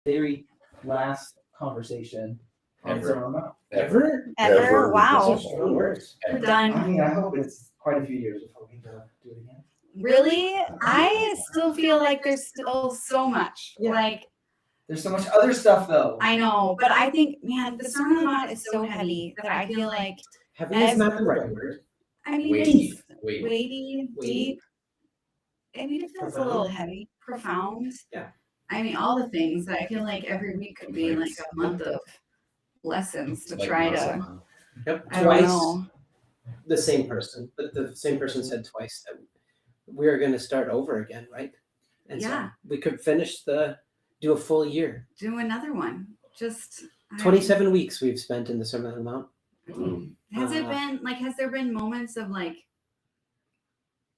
very last conversation on Ever. Sermon on the Mount. Ever? Ever? Wow. Strong words. We're I done. mean, I hope it's quite a few years before we do it again. Really? I still feel like there's still so much. Yeah. Like, There's so much other stuff though. I know, but I think, man, the Sermon on the Mount is so heavy that I feel like, Heavy is not the right word. I mean, Weighty. it's Weighty. weighty, deep. I mean, it feels a little heavy, profound. Yeah. I mean, all the things that I feel like every week could be like a month of lessons to Like try muscle, to, huh? Yep. I don't Twice know. the same person, but the same person said twice that we're going to start over again, right? And Yeah. so we could do a full year. Do another one. Just I don't 27 weeks we've spent in the Sermon on the Mount. know. Has it been like, has there been moments of like,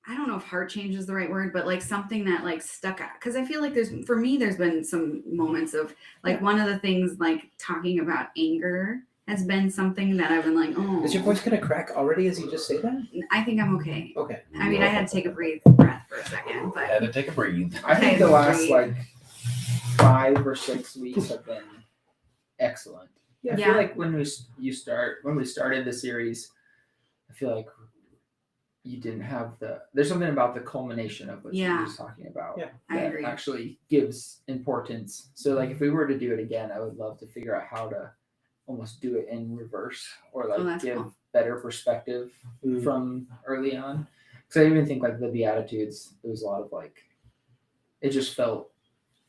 I don't know if heart change is the right word, but like something that like stuck out? Because I feel like for me, there's been some moments of like one of the things like talking about anger has been something that I've been like, oh, Is your voice going to crack already as you just say that? I think I'm okay. Okay. I mean, I had to take a breath for a second, but Had to take a breathe. I think the last like 5 or 6 weeks have been excellent. I Yeah. feel like when we started the series, I feel like you didn't have there's something about the culmination of what you Yeah. were just talking about Yeah. I that agree. actually gives importance. So like if we were to do it again, I would love to figure out how to almost do it in reverse or like that's give cool. better perspective Mm. from early on. Because I even think like the Beatitudes, there was a lot of like, it just felt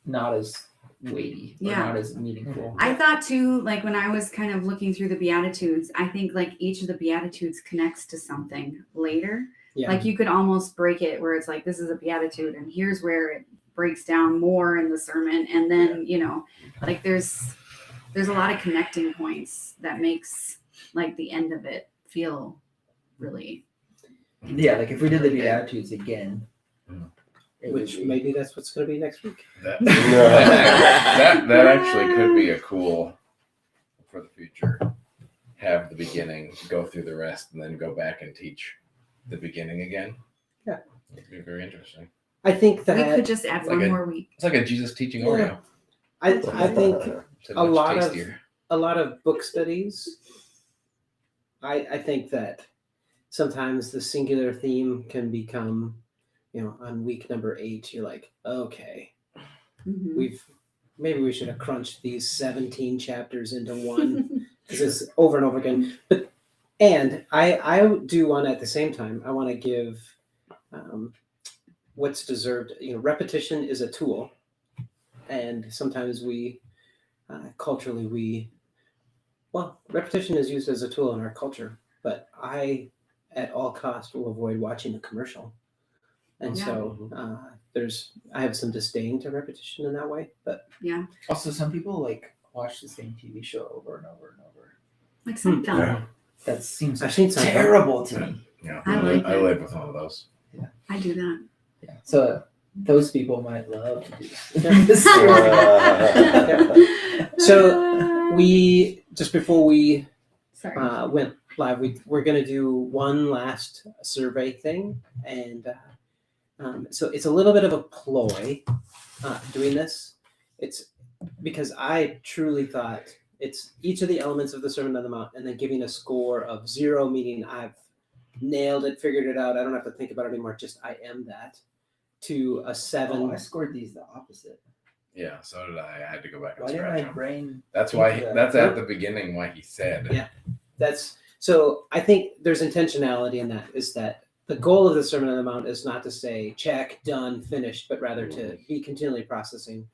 not as weighty or Yeah. not as meaningful. I thought too, like when I was kind of looking through the Beatitudes, I think like each of the Beatitudes connects to something later. Yeah. Like you could almost break it where it's like, this is a Beatitude and here's where it breaks down more in the sermon. And then, you know, like there's a lot of connecting points that makes like the end of it feel really, Yeah, like if we did the Beatitudes again, it would Which be- maybe that's what's going to be next week. That actually could be a cool for the future. Have the beginning, go through the rest, and then go back and teach the beginning again. Yeah. It'd be very interesting. I think we that could just add It's one like a- more week. It's like a Jesus teaching Yeah. Oreo. I think It's A much lot of- tastier. a lot of book studies, I think that sometimes the singular theme can become, on week number 8, you're like, okay, Mhm. maybe we should have crunched these 17 chapters into one because it's over and over again. And I do want to, at the same time, I want to give what's deserved. Repetition is a tool, and sometimes we culturally repetition is used as a tool in our culture. But I, at all costs, will avoid watching a commercial, and Yeah. so I have some disdain to repetition in that way. But Also, some people like watch the same TV show over and over and over. Like Seinfeld. Yeah. That seems I've seen some terrible to me. Yeah, I like I it. live with one of those. I do that. Yeah. So those people might love to do Yeah. this. So we just before we Sorry. went live, we're going to do one last survey thing, and so it's a little bit of a ploy doing this. It's because I truly thought it's each of the elements of the Sermon on the Mount, and then giving a score of 0, meaning I've nailed it, figured it out. I don't have to think about it anymore. Just I am that. To a 7. Oh, I scored these the opposite. Yeah, so did I. I had to go back and Why did scratch my them. brain? That's why. think that? That's at the beginning why he said. Yeah. That's so. I think there's intentionality in that. Is that the goal of the Sermon on the Mount is not to say check, done, finished, but rather to be continually processing.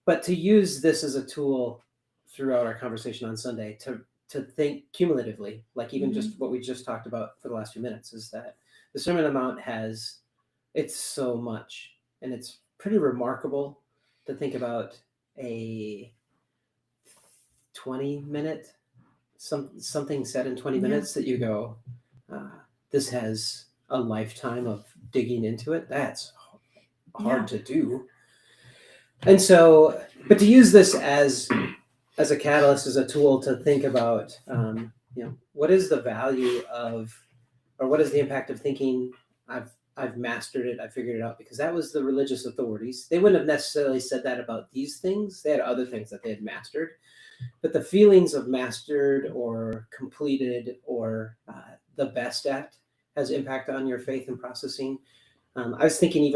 But to use this as a tool throughout our conversation on Sunday to think cumulatively, like even just what we just talked about for the last few minutes, is that the Sermon on the Mount it's so much, and it's pretty remarkable to think about a 20-minute something said in 20 minutes that you go, this has a lifetime of digging into it. That's hard to do. And so, but to use this as a catalyst, as a tool to think about, what is the value of, or what is the impact of thinking I've I've mastered it, I figured it out, because that was the religious authorities. They wouldn't have necessarily said that about these things. They had other things that they had mastered. But the feelings of mastered or completed or the best at has impact on your faith and processing. I was thinking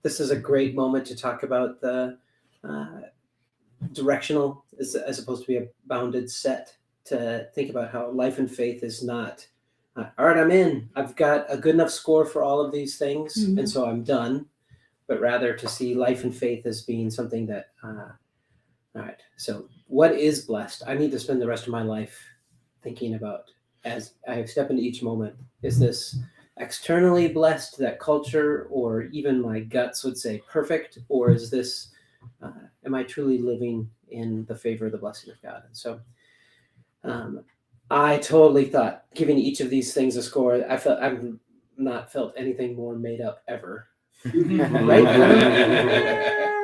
this is a great moment to talk about the directional as opposed to be a bounded set, to think about how life and faith is not, all right, I'm in. I've got a good enough score for all of these things, Mhm. and so I'm done. But rather to see life and faith as being something that, all right, so what is blessed? I need to spend the rest of my life thinking about as I step into each moment. Is this externally blessed, that culture or even my guts would say perfect? Or is this, am I truly living in the favor of the blessing of God? And so I totally thought giving each of these things a score, I've not felt anything more made up ever. Right?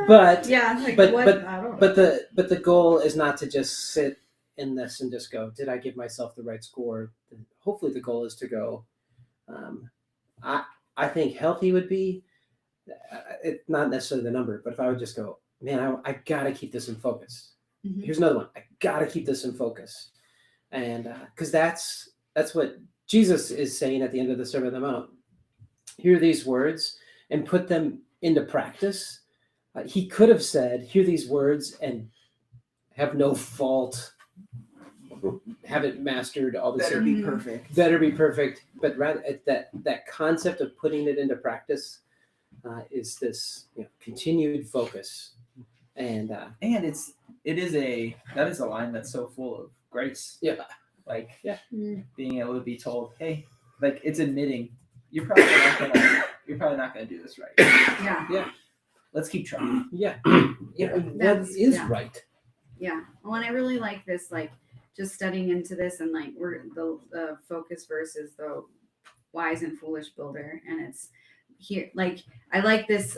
But Yeah, like but- what? but- I don't know. but the goal is not to just sit in this and just go, did I give myself the right score? Hopefully the goal is to go, I think healthy would be, it's not necessarily the number, but if I would just go, man, I gotta keep this in focus. Mhm. Here's another one. I gotta keep this in focus. And because that's what Jesus is saying at the end of the Sermon on the Mount. Hear these words and put them into practice. He could have said, hear these words and have no fault, haven't mastered all this. Better be Mhm. perfect. Better be perfect. But rather that concept of putting it into practice is this continued focus. And And it is a line that's so full of grace. Yeah. Like Mm. being able to be told, hey, like it's admitting you're probably not gonna do this right. Yeah. Let's keep trying. yeah, what That's- is yeah. right? Yeah. Well, and I really like this, like just studying into this, and like we're the focus verse is the wise and foolish builder, and it's here. Like I like this.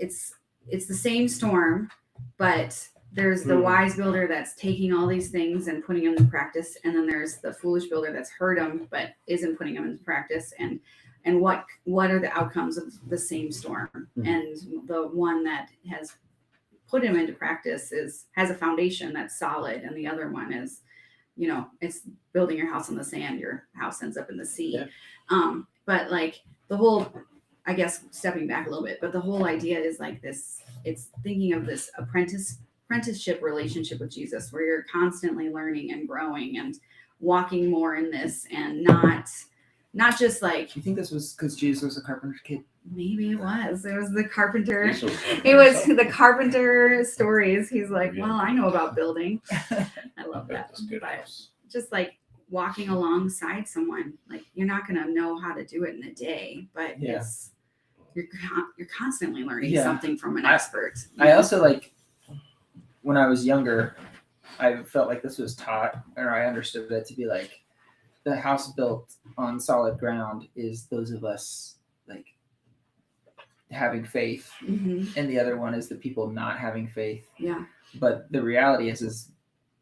It's the same storm, but there's the wise builder that's taking all these things and putting them into practice, and then there's the foolish builder that's heard them but isn't putting them into practice. And what are the outcomes of the same storm? And the one that has put him into practice has a foundation that's solid, and the other one is, it's building your house on the sand. Your house ends up in the sea. Yeah. But like the whole, I guess stepping back a little bit, but the whole idea is like this. It's thinking of this apprenticeship relationship with Jesus, where you're constantly learning and growing and walking more in this, and not just like, Do you think this was because Jesus was a carpenter's kid? maybe it was the carpenter. This was- It was the carpenter stories. He's like, Yeah. well, I know about building. I love Built that. this good But house. just like walking alongside someone, like you're not gonna know how to do it in a day, but Yeah. it's you're constantly learning Yeah. something from an I- expert. I also like when I was younger, I felt like this was taught, or I understood it to be like the house built on solid ground is those of us like having faith, Mhm. and the other one is the people not having faith. Yeah. But the reality is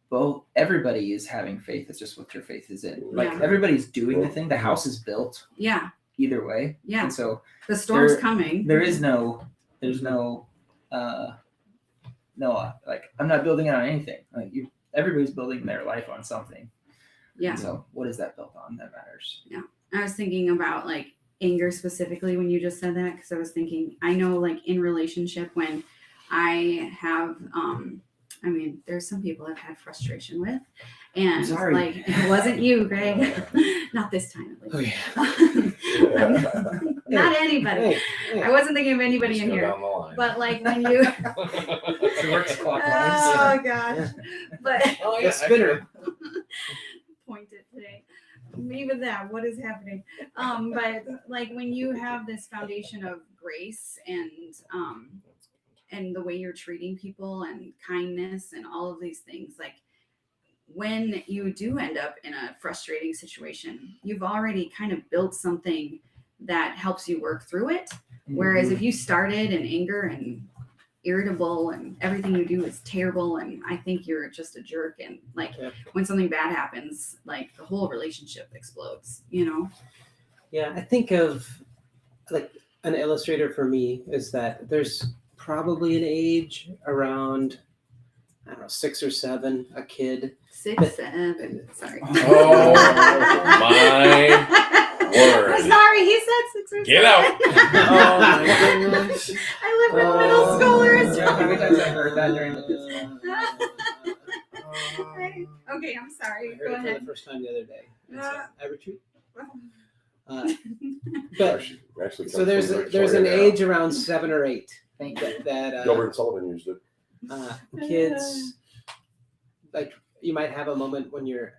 both everybody is having faith. It's just what your faith is in. Like Yeah. everybody's doing the thing. The house is built Yeah. either way, Yeah. and so The storm's There- coming. there's no like I'm not building it on anything. Like everybody's building their life on something. Yeah. So what is that built on that matters? I was thinking about like anger specifically when you just said that, because I was thinking, I know like in relationship when I have I mean, there's some people I've had frustration with, and Sorry. like it wasn't you, Greg. Not this time at Oh least. yeah. Not anybody. Hey. I wasn't thinking of anybody Just in go here. down the line. But like when you It works clockwise. Oh gosh. But Oh yeah, spinner. pointed today. Even that, what is happening? But like when you have this foundation of grace and the way you're treating people and kindness and all of these things, like when you do end up in a frustrating situation, you've already kind of built something that helps you work through it. Whereas if you started in anger and irritable and everything you do is terrible and I think you're just a jerk, and like Yeah. when something bad happens, like the whole relationship explodes, Yeah, I think of like an illustrator for me is that there's probably an age around, I don't know, 6 or 7, a kid. 6, 7. Sorry. Oh my word. I'm sorry, he said 6 or 7. Get out. Oh my goodness. I live with middle schoolers. Yeah, how many times I heard that during the Okay, I'm I sorry. heard Go it for ahead. the first time the other day. And so I retreat. Uh, But Actually so there's an age around 7 or 8 Thank you. that Gilbert Sullivan used it. kids, like you might have a moment when you're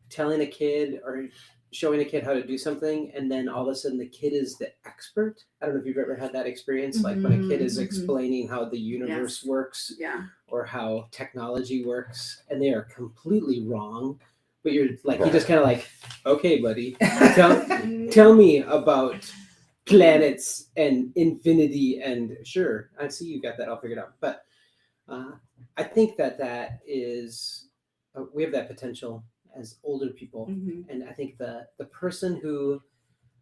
telling a kid or showing a kid how to do something, and then all of a sudden the kid is the expert. I don't know if you've ever had that experience, like when a kid is Mhm. explaining how the universe works Yeah. or how technology works, and they are completely wrong. But you're like, you just kind of like, okay, buddy, tell me about planets and infinity, and sure, I see you got that all figured out. But I think that is we have that potential as older people, Mhm. and I think the person who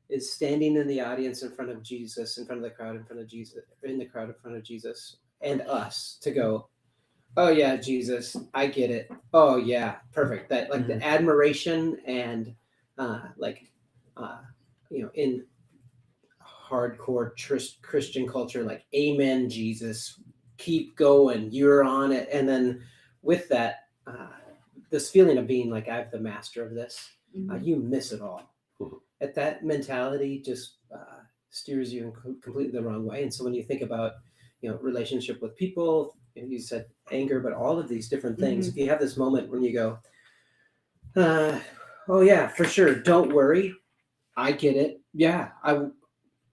is standing in the audience in front of Jesus, in front of the crowd, in front of Jesus, in the crowd in front of Jesus, and us to go, oh yeah, Jesus, I get it. Oh yeah, perfect. That like the admiration and in hardcore Christian culture, like amen, Jesus, keep going, you're on it. And then with that, this feeling of being like, I'm the master of this, Mhm. you miss it all. Mhm. At that mentality just steers you in completely the wrong way. And so when you think about, relationship with people, and you said anger, but all of these different things, if you have this moment when you go, oh yeah, for sure, don't worry, I get it. Yeah, I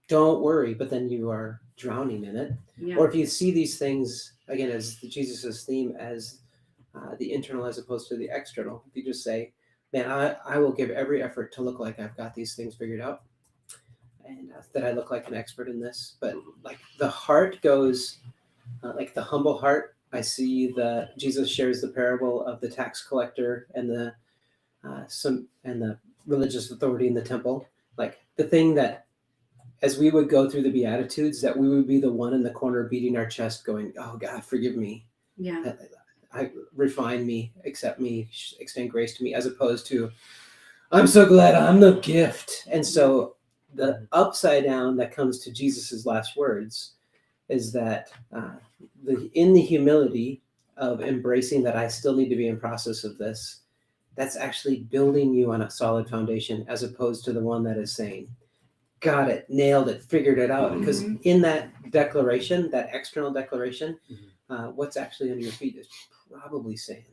don't worry, but then you are drowning in it. Yeah. Or if you see these things again as Jesus's theme as the internal as opposed to the external, if you just say, man, I will give every effort to look like I've got these things figured out, and that I look like an expert in this. But like the heart goes, like the humble heart. I see Jesus shares the parable of the tax collector and the religious authority in the temple. Like the thing that, as we would go through the Beatitudes, that we would be the one in the corner beating our chest, going, "Oh God, forgive me, Yeah. refine me, accept me, extend grace to me," as opposed to, "I'm so glad I'm the gift." And so the upside down that comes to Jesus's last words is that in the humility of embracing that I still need to be in process of this, that's actually building you on a solid foundation, as opposed to the one that is saying, got it, nailed it, figured it out. Because in that declaration, that external declaration, what's actually under your feet is probably sand.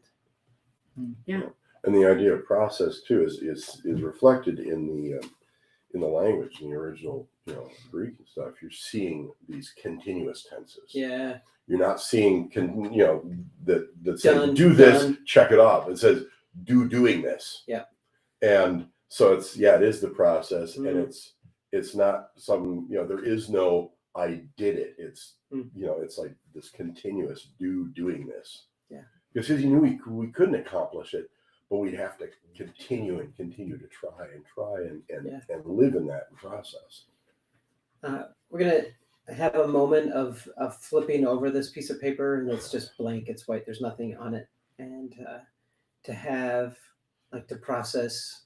Yeah. And the idea of process too is reflected in the language, in the original, Greek and stuff. You're seeing these continuous tenses. Yeah. You're not seeing, that says Done, do this, done. check it off. It says doing this. Yeah. And so it is the process, Mhm. and it's not some, there is no I did it. It's it's like this continuous doing this. Yeah. Because he knew we couldn't accomplish it, but we'd have to continue to try and live in that process. We're gonna have a moment of flipping over this piece of paper, and it's just blank. It's white. There's nothing on it, and to have to process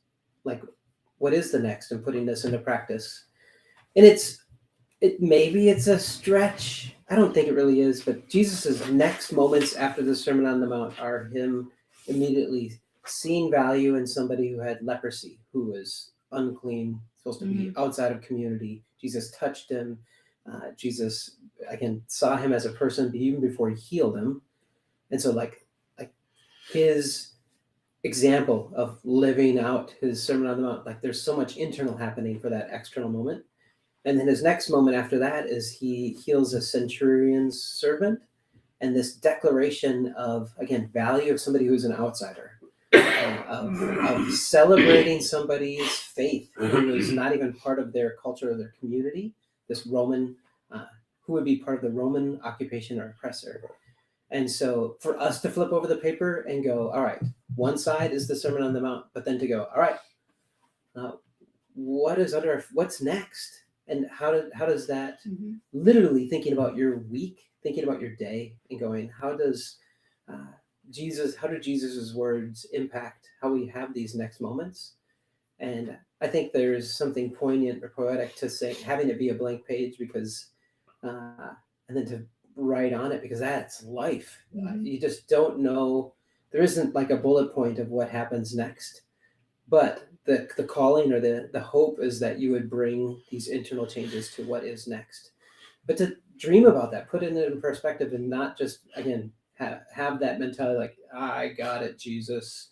what is the next, and putting this into practice. And maybe it's a stretch. I don't think it really is, but Jesus's next moments after the Sermon on the Mount are him immediately seeing value in somebody who had leprosy, who was unclean, supposed to be outside of community. Jesus touched him. Jesus again saw him as a person even before he healed him, and so like his example of living out his Sermon on the Mount, there's so much internal happening for that external moment. And then his next moment after that is he heals a centurion's servant, and this declaration of, again, value of somebody who's an outsider, of celebrating somebody's faith who is not even part of their culture or their community, this Roman, who would be part of the Roman occupation or oppressor. And so for us to flip over the paper and go, all right, one side is the Sermon on the Mount, but then to go, all right, what's next? And how does that Mhm. literally thinking about your week, thinking about your day, and going, how do Jesus's words impact how we have these next moments? And I think there's something poignant or poetic to say, having it be a blank page, because, and then to write on it, because that's life. Mhm. You just don't know. There isn't like a bullet point of what happens next, but the calling or the hope is that you would bring these internal changes to what is next. But to dream about that, put it in perspective, and not just, again, have that mentality like, I got it, Jesus,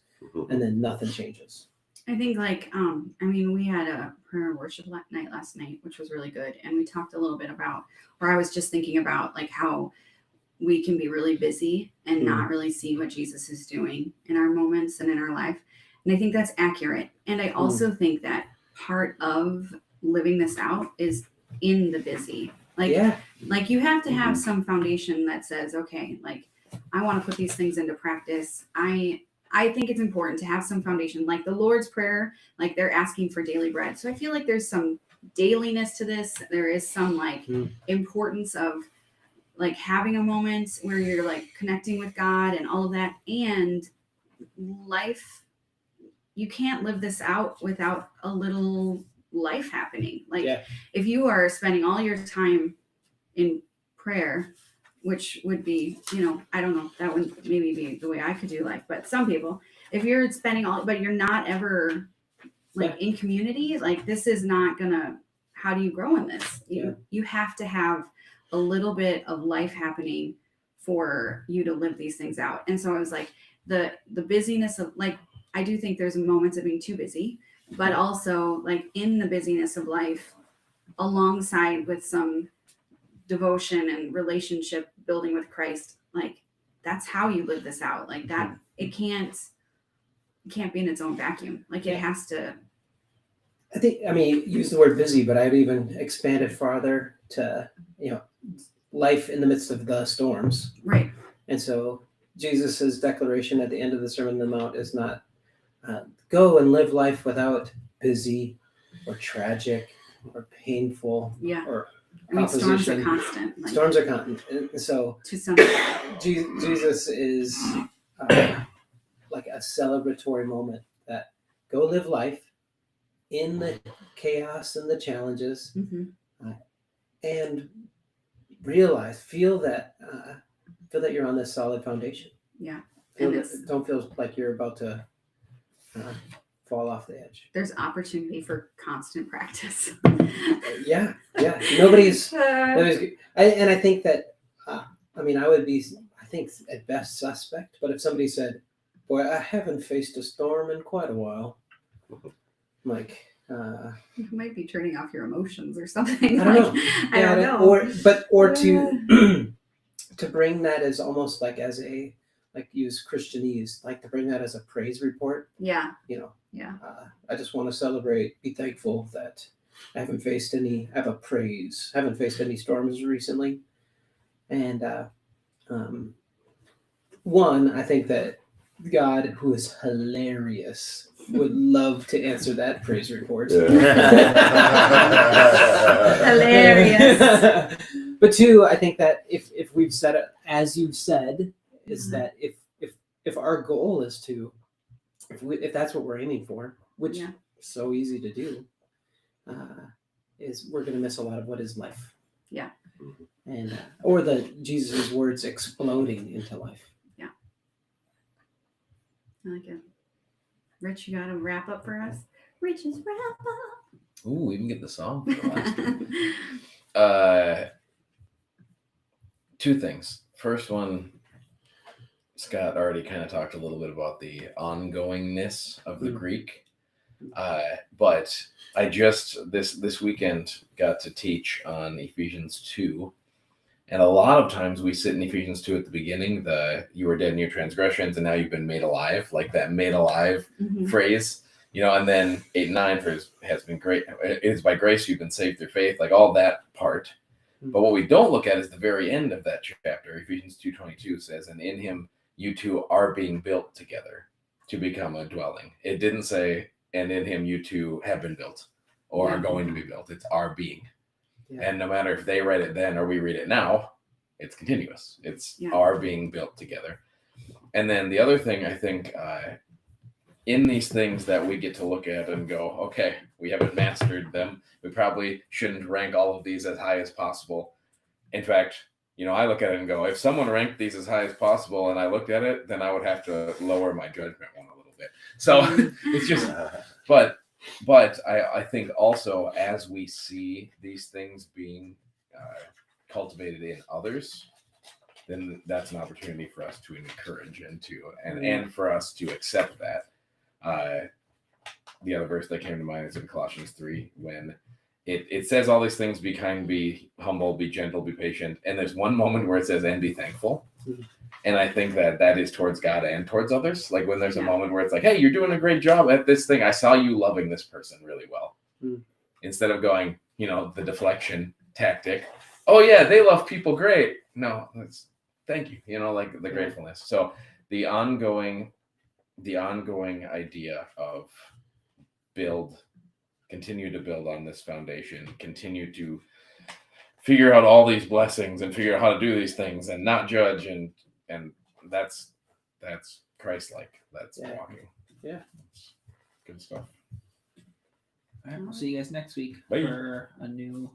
and then nothing changes. I think I mean, we had a prayer and worship night last night, which was really good. And we talked a little bit about, or I was just thinking about like how we can be really busy and not really see what Jesus is doing in our moments and in our life. And I think that's accurate. And I also think that part of living this out is in the busy. Like, Yeah. like you have to have some foundation that says, okay, like I want to put these things into practice. I think it's important to have some foundation, like the Lord's Prayer, like they're asking for daily bread. So I feel like there's some dailiness to this. There is some like importance of like having a moment where you're like connecting with God and all of that. And life, you can't live this out without a little life happening. Like if you are spending all your time in prayer, which would be, I don't know, that would maybe be the way I could do life. But some people, if you're spending but you're not ever like in community, like this is not gonna, how do you grow in this? You have to have a little bit of life happening for you to live these things out. And so I was like, the busyness of like, I do think there's moments of being too busy, but also like in the busyness of life, alongside with some devotion and relationship building with Christ, like that's how you live this out. Like that, it can't be in its own vacuum. Like it has to. I mean, use the word busy, but I'd even expand it farther to, life in the midst of the storms. Right. And so Jesus's declaration at the end of the Sermon on the Mount is not go and live life without busy or tragic or painful or I mean, storms are opposition. constant. Like, Storms are constant. And so to some Jesus is like a celebratory moment that go live life in the chaos and the challenges, and feel that you're on this solid foundation. Yeah. Don't feel like you're about to fall off the edge. There's opportunity for constant practice. Yeah. Nobody's. And I think that, I mean, I would be, I think at best suspect, but if somebody said, boy, I haven't faced a storm in quite a while, I'm like, you might be turning off your emotions or something. I don't know. I don't know. Or to to bring that as almost like as a, like use Christianese, like to bring that as a praise report. Yeah. I just want to celebrate, be thankful that I haven't faced any storms recently. And one, I think that God, who is hilarious, would love to answer that praise report. Hilarious. But two, I think that if we've said it as you've said, is that if our goal is to, if that's what we're aiming for, which is so easy to do, is we're going to miss a lot of what is life. Yeah. And or the Jesus' words exploding into life. Yeah. I like it. Rich, you got to wrap up for us? Rich's wrap up. Ooh, we even get the song for the last one. Two things. First one, Scott already kind of talked a little bit about the ongoingness of the Greek. But I just this weekend got to teach on Ephesians 2. And a lot of times we sit in Ephesians 2 at the beginning, you were dead in your transgressions and now you've been made alive, like that made alive phrase, and then 8 and 9 has been great. It is by grace you've been saved through faith, like all that part. But what we don't look at is the very end of that chapter. Ephesians 2:22 says, and in him you two are being built together to become a dwelling. It didn't say, and in him you two have been built or are going to be built. It's are being. Yeah. And no matter if they read it then or we read it now, it's continuous. It's Yeah. our being built together. And then the other thing I think in these things that we get to look at and go, okay, we haven't mastered them. We probably shouldn't rank all of these as high as possible. In fact, I look at it and go, if someone ranked these as high as possible and I looked at it, then I would have to lower my judgment one a little bit. So it's just, but I think also as we see these things being cultivated in others, then that's an opportunity for us to encourage and for us to accept that. The other verse that came to mind is in Colossians 3 when it says all these things: be kind, be humble, be gentle, be patient. And there's one moment where it says, and be thankful. And I think that is towards God and towards others. Like when there's a moment where it's like, hey, you're doing a great job at this thing. I saw you loving this person really well. Instead of going, the deflection tactic. Oh yeah, they love people great. No, it's thank you. Like the gratefulness. So the ongoing idea of continue to build on this foundation, continue to figure out all these blessings and figure out how to do these things and not judge and that's Christ-like. That's walking. Yeah. It's good stuff. All right, we'll see you guys next week Bye. for a new